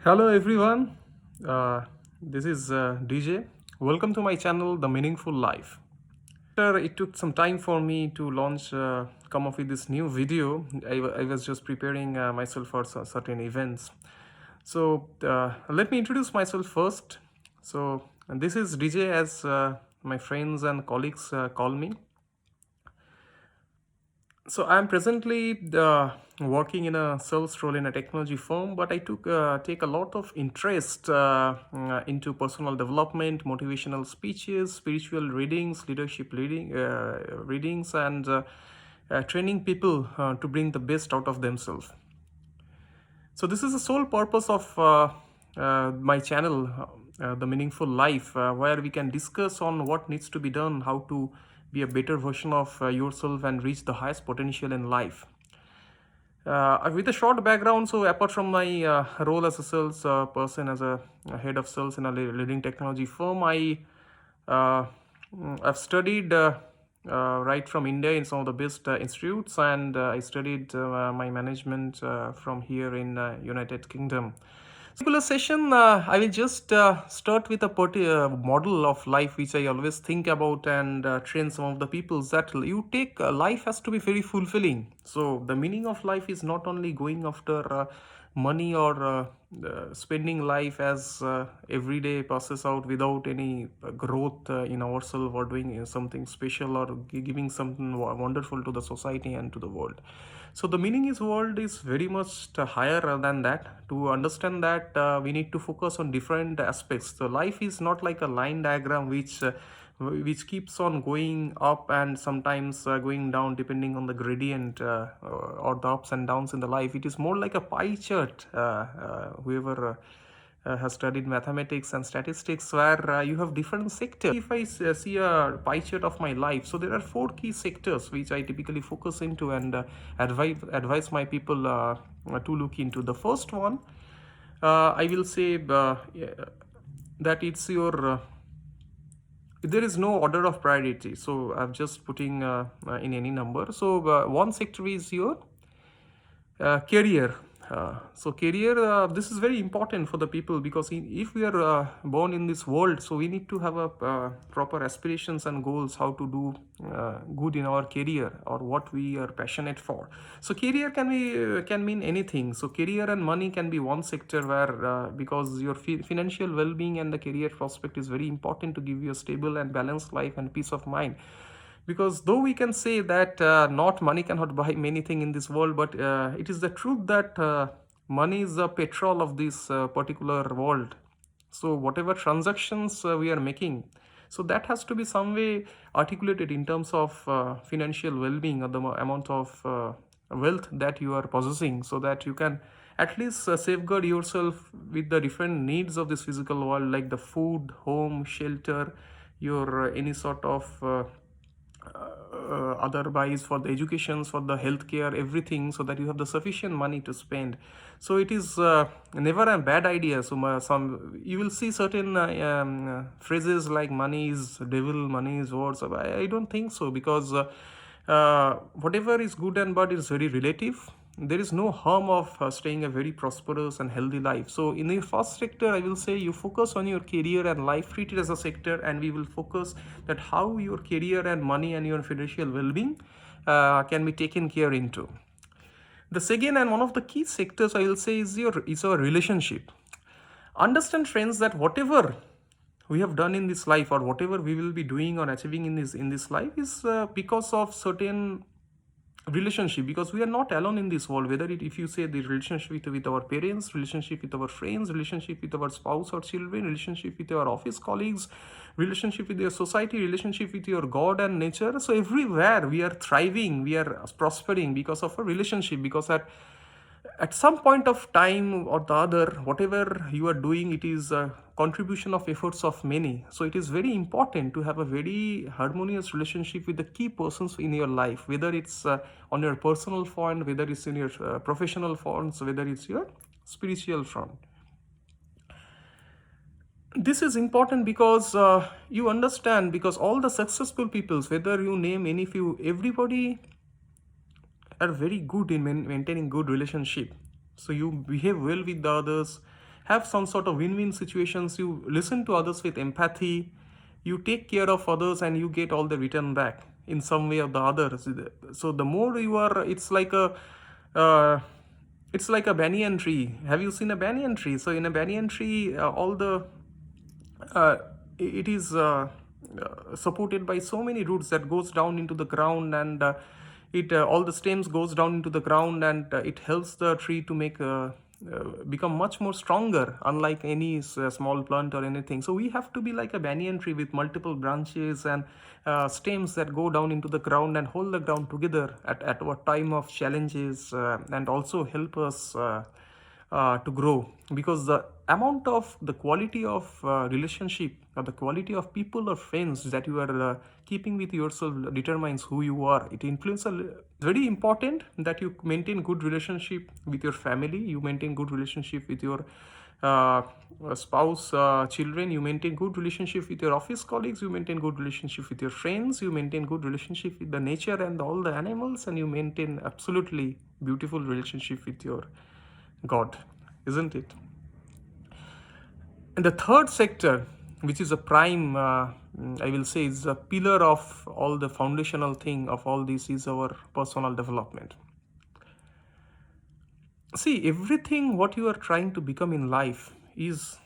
Hello everyone, this is DJ. Welcome to my channel, The Meaningful Life. It took some time for me to come up with this new video. I was just preparing myself for certain events. So let me introduce myself first. And this is DJ as my friends and colleagues call me. So I'm presently working in a sales role in a technology firm, but I take a lot of interest into personal development, motivational speeches, spiritual readings, readings, and training people to bring the best out of themselves. So this is the sole purpose of my channel, The Meaningful Life, where we can discuss on what needs to be done, how to be a better version of yourself and reach the highest potential in life. With a short background, so apart from my role as a sales person, as a head of sales in a leading technology firm, uh, I've studied right from India in some of the best institutes, and I studied my management from here in United Kingdom. Particular session, I will just start with a model of life which I always think about and train some of the people that you take life has to be very fulfilling. So the meaning of life is not only going after money or spending life as every day passes out without any growth in ourselves or doing something special or giving something wonderful to the society and to the world. So the meaning is world is very much higher than that. To understand that, we need to focus on different aspects. So life is not like a line diagram which keeps on going up and sometimes going down depending on the gradient or the ups and downs in the life. It is more like a pie chart. Whoever has studied mathematics and statistics, where you have different sectors. If I see a pie chart of my life, so there are four key sectors which I typically focus into and advise my people to look into. The first one, I will say that it's your there is no order of priority, so I'm just putting in any number. So one sector is your career. So career, this is very important for the people, because if we are born in this world, so we need to have a proper aspirations and goals, how to do good in our career or what we are passionate for. So career can mean anything. So career and money can be one sector where because your financial well-being and the career prospect is very important to give you a stable and balanced life and peace of mind. Because though we can say that not money cannot buy many things in this world, but it is the truth that money is the petrol of this particular world. So whatever transactions we are making, so that has to be some way articulated in terms of financial well-being or the amount of wealth that you are possessing, so that you can at least safeguard yourself with the different needs of this physical world, like the food, home, shelter, your any sort of otherwise for the educations, for the healthcare, everything, so that you have the sufficient money to spend. So it is never a bad idea. So some you will see certain phrases like money is devil, money is worse. I don't think so, because whatever is good and bad is very relative. There is no harm of staying a very prosperous and healthy life. So in the first sector, I will say you focus on your career and life, treat it as a sector, and we will focus that how your career and money and your financial well-being can be taken care into. The second and one of the key sectors, I will say, is our relationship. Understand, friends, that whatever we have done in this life or whatever we will be doing or achieving in this life is because of certain relationship, because we are not alone in this world. Whether if you say the relationship with our parents, relationship with our friends, relationship with our spouse or children, relationship with our office colleagues, relationship with your society, relationship with your God and nature. So everywhere we are thriving, we are prospering because of a relationship, because at some point of time or the other, whatever you are doing, it is a contribution of efforts of many. So it is very important to have a very harmonious relationship with the key persons in your life, whether it's on your personal front, whether it's in your professional front, whether it's your spiritual front. This is important because you understand, because all the successful peoples, whether you name any few, everybody are very good in maintaining good relationship. So you behave well with the others, have some sort of win-win situations. You listen to others with empathy, you take care of others, and you get all the return back in some way or the other. So the more you are, uh, it's like a banyan tree. Have you seen a banyan tree? So in a banyan tree, all the uh, it is supported by so many roots that goes down into the ground, and it all the stems goes down into the ground, and it helps the tree to make become much more stronger, unlike any small plant or anything. So we have to be like a banyan tree with multiple branches and stems that go down into the ground and hold the ground together at our time of challenges, and also help us to grow, because the amount of the quality of relationship, or the quality of people or friends that you are keeping with yourself determines who you are. It influences. Very important that you maintain good relationship with your family, you maintain good relationship with your uh, spouse, children, you maintain good relationship with your office colleagues, you maintain good relationship with your friends, you maintain good relationship with the nature and all the animals, and you maintain absolutely beautiful relationship with your God, isn't it? And the third sector, which is a prime, I will say, is a pillar of all the foundational thing of all this, is our personal development. See, everything what you are trying to become in life is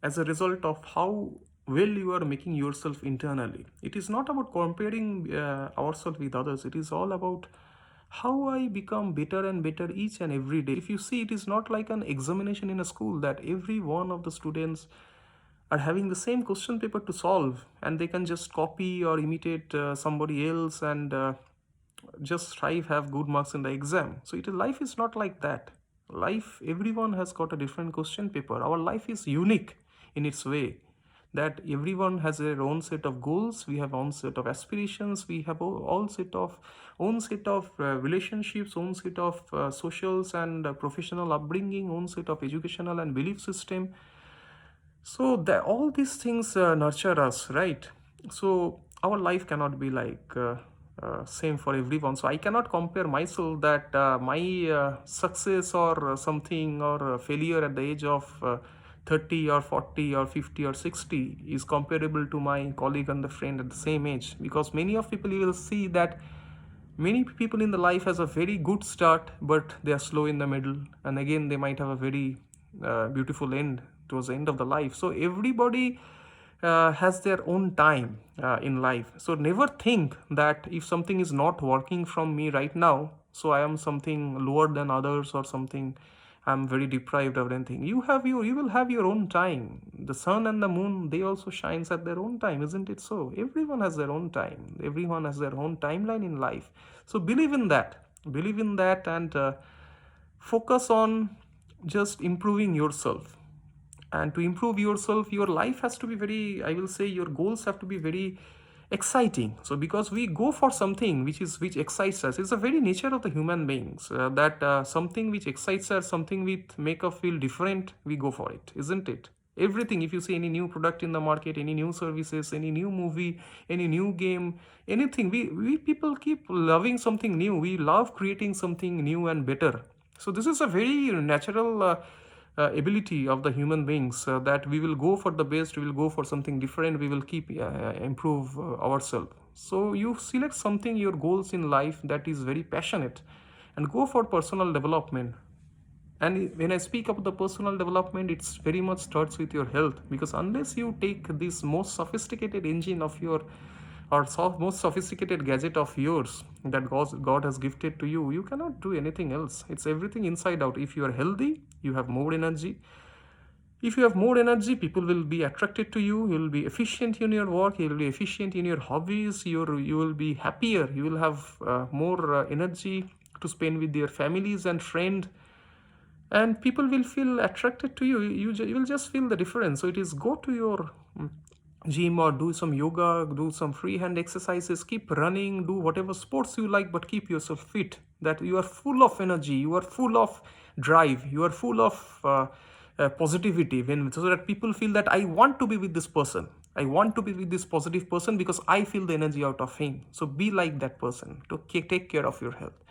as a result of how well you are making yourself internally. It is not about comparing ourselves with others. It is all about how I become better and better each and every day. If you see, it is not like an examination in a school that every one of the students are having the same question paper to solve, and they can just copy or imitate somebody else, and just strive, have good marks in the exam. So life is not like that. Life, everyone has got a different question paper. Our life is unique in its way, that everyone has their own set of goals, we have own set of aspirations, we have all set of own set of relationships, own set of socials and professional upbringing, own set of educational and belief system. So that all these things nurture us, right? So our life cannot be like same for everyone. So I cannot compare myself that my success or something, or failure at the age of 30 or 40 or 50 or 60 is comparable to my colleague and the friend at the same age, because many of people, you will see that many people in the life has a very good start, but they are slow in the middle, and again they might have a very beautiful end towards the end of the life. So everybody has their own time in life. So never think that if something is not working from me right now, so I am something lower than others, or something I'm very deprived of anything. You will have your own time. The sun and the moon, they also shines at their own time, isn't it so? Everyone has their own time. Everyone has their own timeline in life. So believe in that. Believe in that, and focus on just improving yourself. And to improve yourself, your life has to be very, I will say, your goals have to be very exciting. So because we go for something which excites us, it's a very nature of the human beings, that something which excites us, something which make us feel different, we go for it, isn't it? Everything, if you see any new product in the market, any new services, any new movie, any new game, anything, we people keep loving something new. We love creating something new and better. So this is a very natural ability of the human beings, that we will go for the best, we will go for something different, we will keep improve ourselves. So you select something, your goals in life, that is very passionate, and go for personal development. And when I speak about the personal development, it's very much starts with your health, because unless you take this most sophisticated engine of your, or most sophisticated gadget of yours that God has gifted to you, you cannot do anything else. It's everything inside out. If you are healthy, you have more energy. If you have more energy, people will be attracted to you. You will be efficient in your work. You will be efficient in your hobbies. You will be happier. You will have more energy to spend with your families and friends, and people will feel attracted to you. You will just feel the difference. So it is, go to your gym, or do some yoga, do some free hand exercises, keep running, do whatever sports you like, but keep yourself fit, that you are full of energy, you are full of drive, you are full of positivity, so that people feel that I want to be with this person, I want to be with this positive person, because I feel the energy out of him. So be like that person to take care of your health.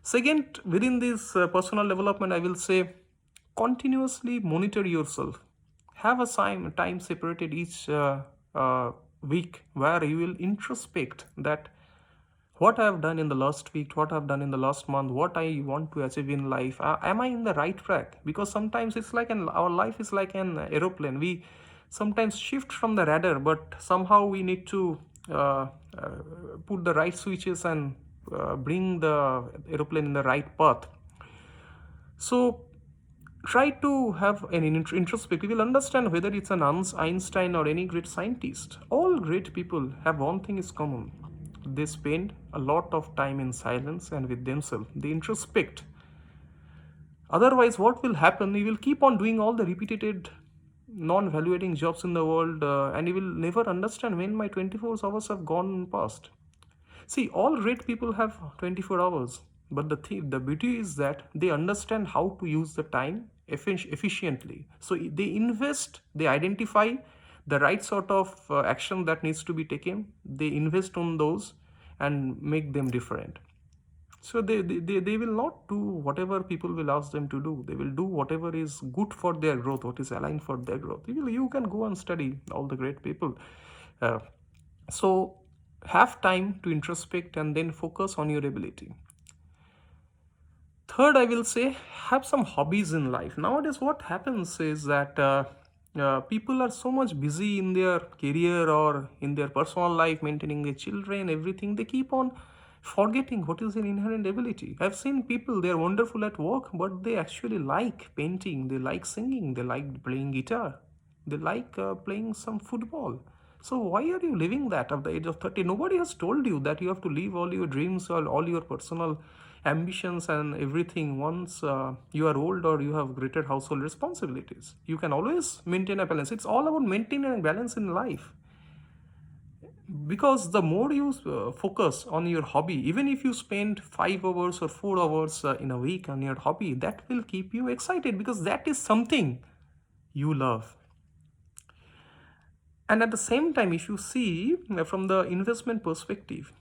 Second, within this personal development, I will say, Continuously monitor yourself. Have a time separated each week where you will introspect that what I have done in the last week, what I have done in the last month, what I want to achieve in life. Am I in the right track? Because sometimes it's like our life is like an aeroplane. We sometimes shift from the radar, but somehow we need to uh, uh, put the right switches and bring the aeroplane in the right path. So try to have an introspective. You will understand whether it's an Einstein or any great scientist. All great people have one thing is common. They spend a lot of time in silence and with themselves. They introspect. Otherwise, what will happen? You will keep on doing all the repeated non-valuating jobs in the world, and you will never understand when my 24 hours have gone past. See, all great people have 24 hours, but the beauty is that they understand how to use the time efficiently. So they invest, they identify the right sort of action that needs to be taken, they invest on those and make them different. So they will not do whatever people will ask them to do. They will do whatever is good for their growth, what is aligned for their growth. You can go and study all the great people. Uh, so have time to introspect and then focus on your ability. Third, I will say have some hobbies in life. Nowadays, what happens is that people are so much busy in their career or in their personal life, maintaining their children, everything. They keep on forgetting what is their inherent ability. I've seen people, they are wonderful at work, but they actually like painting, they like singing, they like playing guitar, they like playing some football. So why are you living that at the age of 30? Nobody has told you that you have to leave all your dreams or all your personal ambitions and everything once you are old or you have greater household responsibilities. You can always maintain a balance. It's all about maintaining a balance in life. Because the more you focus on your hobby, even if you spend 5 hours or 4 hours in a week on your hobby, that will keep you excited because that is something you love. And at the same time, if you see from the investment perspective,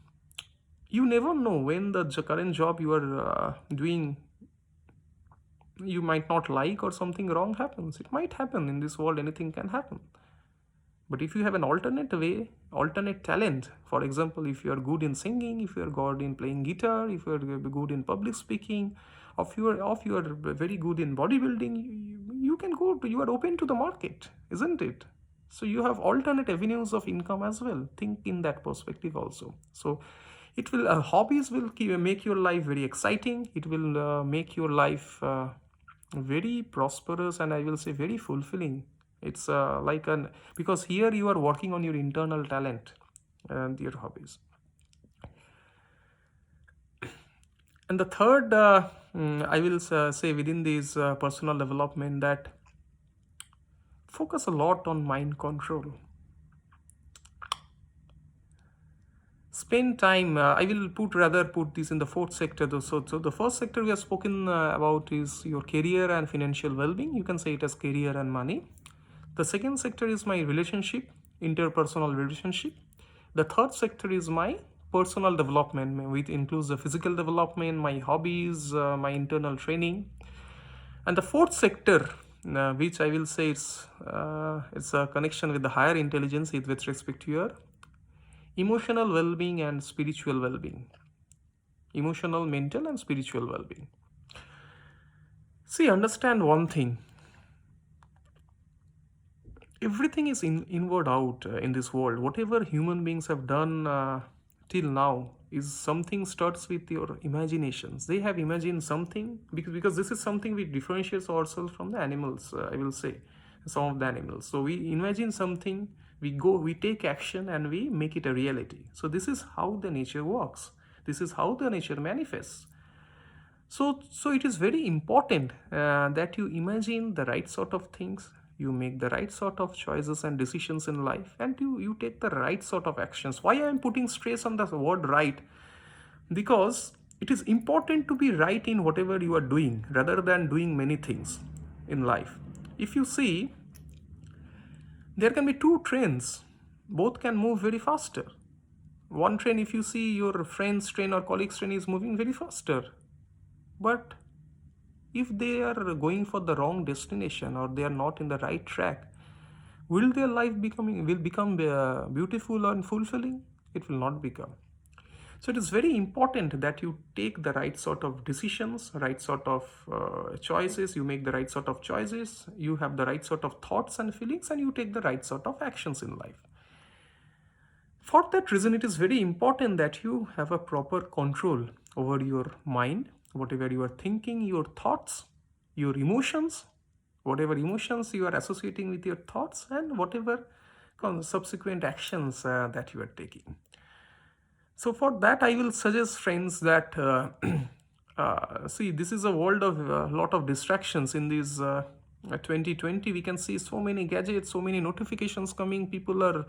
you never know when the current job you are doing you might not like or something wrong happens. It might happen in this world, anything can happen. But if you have an alternate way, alternate talent, for example, if you are good in singing, if you are good in playing guitar, if you are good in public speaking, if you are very good in bodybuilding, you can go to, you are open to the market, isn't it? So you have alternate avenues of income as well. Think in that perspective also. So it will hobbies will make your life very exciting. It will make your life very prosperous, and I will say very fulfilling. It's like an, because here you are working on your internal talent and your hobbies. And the third, I will say within this personal development, that focus a lot on mind control. Spend time, I will put this in the fourth sector though. So the first sector we have spoken about is your career and financial well-being. You can say it as career and money. The second sector is my relationship, interpersonal relationship. The third sector is my personal development, which includes the physical development, my hobbies, my internal training. And the fourth sector, which I will say it's a connection with the higher intelligence with respect to your emotional well-being and spiritual well-being. Emotional, mental, and spiritual well-being. See, understand one thing. Everything is inward out in this world. Whatever human beings have done till now is something starts with your imaginations. They have imagined something, because this is something which differentiates ourselves from the animals, I will say, some of the animals. So we imagine something, we take action, and we make it a reality. So this is how the nature works. This is how the nature manifests. So it is very important that you imagine the right sort of things, you make the right sort of choices and decisions in life, and you take the right sort of actions. Why I am putting stress on the word right? Because it is important to be right in whatever you are doing rather than doing many things in life. If you see, there can be two trains, both can move very faster. One train, if you see, your friend's train or colleague's train is moving very faster, but if they are going for the wrong destination or they are not in the right track, will their life become beautiful and fulfilling? It will not become. So it is very important that you take the right sort of decisions, right sort of choices, you make the right sort of choices, you have the right sort of thoughts and feelings, and you take the right sort of actions in life. For that reason, it is very important that you have a proper control over your mind, whatever you are thinking, your thoughts, your emotions, whatever emotions you are associating with your thoughts, and whatever subsequent actions that you are taking. So for that, I will suggest friends that see, this is a world of a lot of distractions in this 2020. We can see so many gadgets, so many notifications coming. People are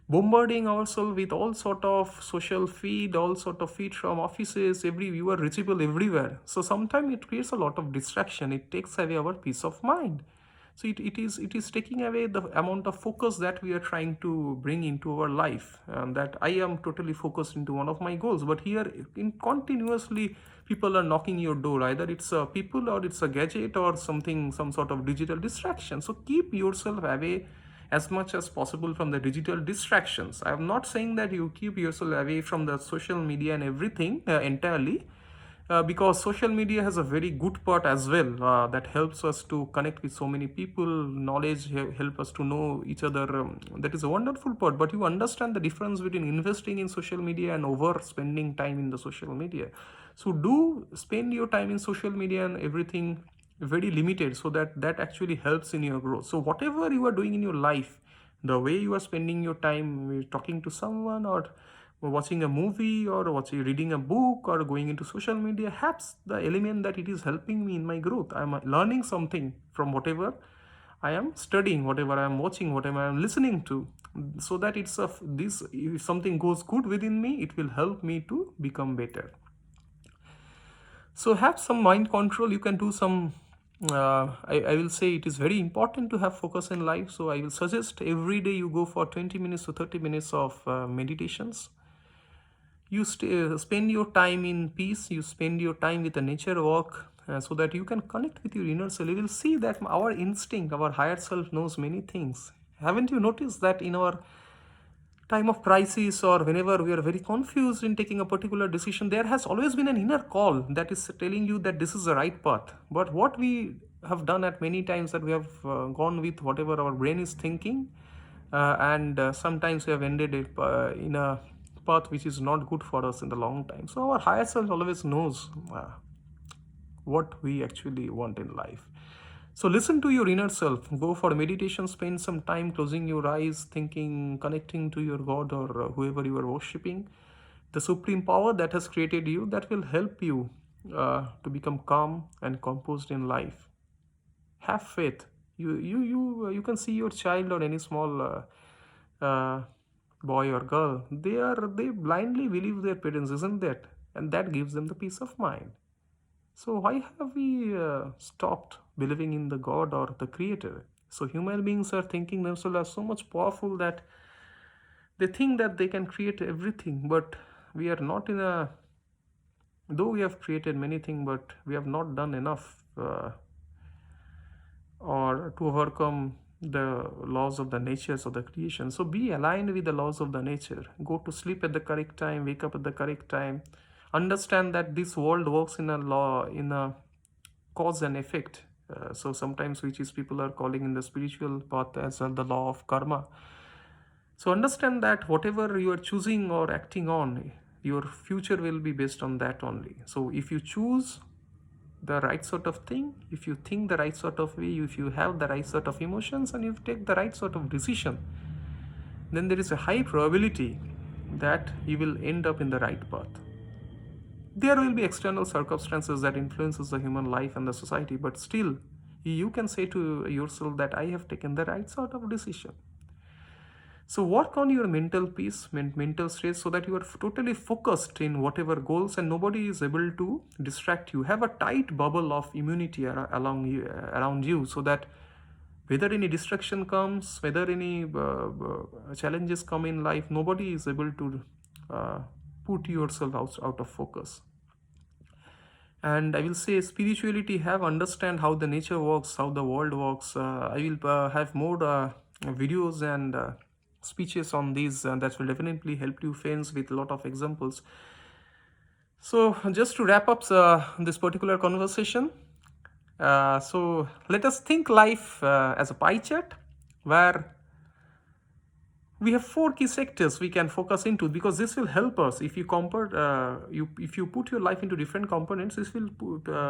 bombarding ourselves with all sort of social feed, all sort of feed from offices. You are reachable everywhere. So sometimes it creates a lot of distraction. It takes away our peace of mind. So it is taking away the amount of focus that we are trying to bring into our life, and that I am totally focused into one of my goals. But here, in continuously, people are knocking your door. Either it's a people, or it's a gadget, or something, some sort of digital distraction. So keep yourself away as much as possible from the digital distractions. I am not saying that you keep yourself away from the social media and everything entirely, because social media has a very good part as well, that helps us to connect with so many people. Knowledge help us to know each other. That is a wonderful part, but you understand the difference between investing in social media and over spending time in the social media. So do spend your time in social media and everything very limited, so that actually helps in your growth. So whatever you are doing in your life, the way you are spending your time, talking to someone, or watching a movie, or reading a book, or going into social media, has the element that it is helping me in my growth. I am learning something from whatever I am studying, whatever I am watching, whatever I am listening to, so that it's a this if something goes good within me, it will help me to become better. So have some mind control. You can do some I will say it is very important to have focus in life. So I will suggest every day you go for 20 minutes to 30 minutes of meditations. You spend your time in peace, you spend your time with a nature walk, so that you can connect with your inner self. You will see that our instinct, our higher self knows many things. Haven't you noticed that in our time of crisis, or whenever we are very confused in taking a particular decision, there has always been an inner call that is telling you that this is the right path? But what we have done at many times, that we have gone with whatever our brain is thinking, and sometimes we have ended it in a path which is not good for us in the long time. So our higher self always knows what we actually want in life. So listen to your inner self. Go for meditation. Spend some time closing your eyes, thinking, connecting to your God, or whoever you are worshipping. The supreme power that has created you, that will help you to become calm and composed in life. Have faith. You can see your child, or any small boy or girl. They blindly believe their parents, isn't that? And that gives them the peace of mind. So why have we stopped believing in the God or the Creator? So human beings are thinking themselves are so much powerful that they think that they can create everything, but we are not in a. Though we have created many things, but we have not done enough, or to overcome the laws of the natures of the creation. So be aligned with the laws of the nature. Go to sleep at the correct time, wake up at the correct time. Understand that this world works in a law, in a cause and effect. So sometimes, which is people are calling in the spiritual path as the law of karma. So understand that whatever you are choosing or acting on, your future will be based on that only. So if you choose the right sort of thing, if you think the right sort of way, if you have the right sort of emotions, and you take the right sort of decision, then there is a high probability that you will end up in the right path. There will be external circumstances that influences the human life and the society, but still you can say to yourself that I have taken the right sort of decision. So work on your mental peace, mental stress, so that you are totally focused in whatever goals, and nobody is able to distract you. Have a tight bubble of immunity around you, so that whether any distraction comes, whether any challenges come in life, nobody is able to put yourself out of focus. And I will say spirituality have understand how the nature works, how the world works. I will have more videos and speeches on these that will definitely help you friends with a lot of examples. So just to wrap up this particular conversation, so let us think life as a pie chart where we have four key sectors we can focus into, because this will help us. If you compare if you put your life into different components, this will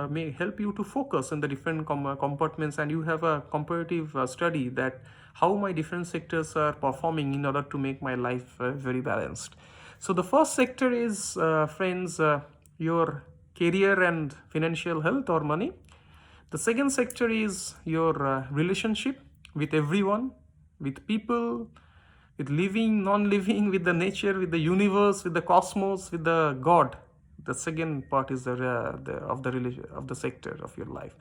may help you to focus on the different compartments, and you have a comparative study that how my different sectors are performing in order to make my life very balanced. So the first sector is friends, your career and financial health or money. The second sector is your relationship with everyone, with people, with living, non-living, with the nature, with the universe, with the cosmos, with the God. The second part is of the religion, of the sector of your life.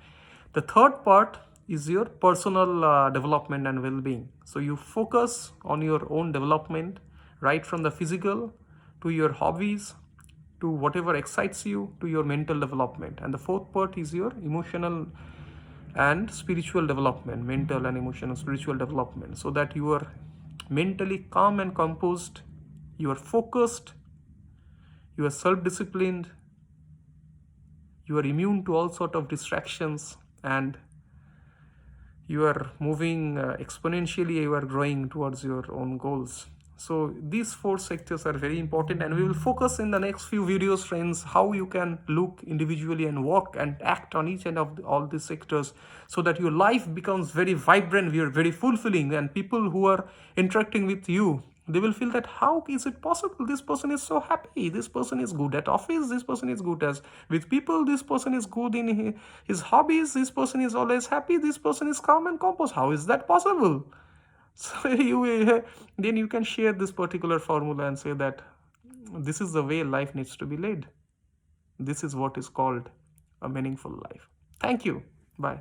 The third part is your personal development and well-being. So you focus on your own development, right from the physical to your hobbies, to whatever excites you, to your mental development. And the fourth part is your emotional and spiritual development, mental and emotional spiritual development, so that you are mentally calm and composed, you are focused, you are self-disciplined, you are immune to all sort of distractions, and you are moving exponentially, you are growing towards your own goals. So these four sectors are very important, and we will focus in the next few videos, friends, how you can look individually and walk and act on each and of all these sectors, so that your life becomes very vibrant, very fulfilling, and people who are interacting with you, they will feel that how is it possible, this person is so happy, this person is good at office, this person is good as with people, this person is good in his hobbies, this person is always happy, this person is calm and composed, how is that possible? So then you can share this particular formula and say that this is the way life needs to be led. This is what is called a meaningful life. Thank you. Bye.